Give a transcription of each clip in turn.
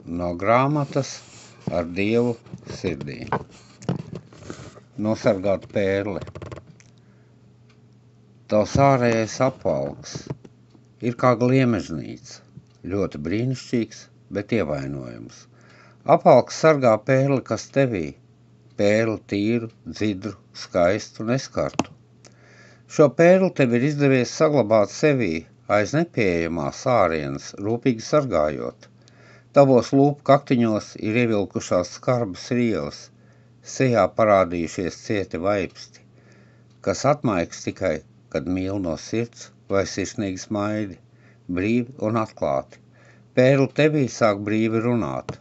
no grāmatas Ar Dievu sirdī. Nosargāt pērli. Tavs ārējais apvalks ir kā gliemežnīca, ļoti brīnišķīgs, bet ievainojams. Apvalks sargā pērli, kas tevī, pērli tīru, dzidru, skaistu, neskartu. Šo pērli tev ir izdevies saglabāt sevī aiz nepieejamās ārienes, rūpīgi sargājot. Tavos lūpu kaktiņos ir ievilkušās skarbas rielas, sejā parādījušies cieti vaipsti, kas atmaigs tikai, kad mīl no sirds vai sirsnīgi smaidi, brīvi un atklāti. Pērli tevī sāk brīvi runāt.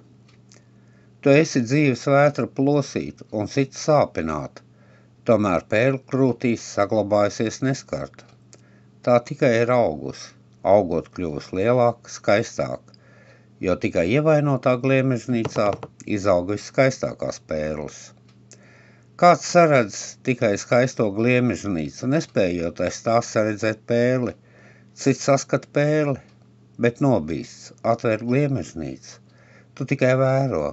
Tu esi dzīves vētra plosīt un cits sāpināt, tomēr pērli krūtīs saglabājusies neskarta. Tā tikai ir augusi, augot kļuvusi lielāka, skaistāka, jo tikai ievainotā gliemežnīcā izauga viskaistākās pērles. Kāds saredz tikai skaisto gliemežnīcu, nespējot aiz tās saredzēt pērli, cits saskat pērli, bet nobīsts, atver gliemežnīcu. Tu tikai vēro,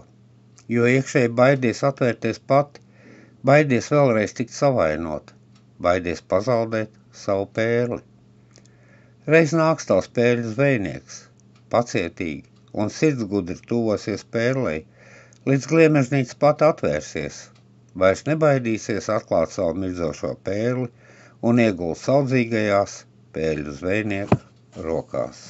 jo iekšēji baidies atvērties pati, baidies vēlreiz tikt savainot, baidies pazaudēt savu pērli. Reiz nāks tavs pērļu zvejnieks, pacietīgi, un sirds gudri tuvosies pērlei, līdz gliemežnīca pati atvērsies, vairs nebaidīsies atklāt savu mirdzošo pērli un iegult saudzīgajās pērļu zvejnieka rokās.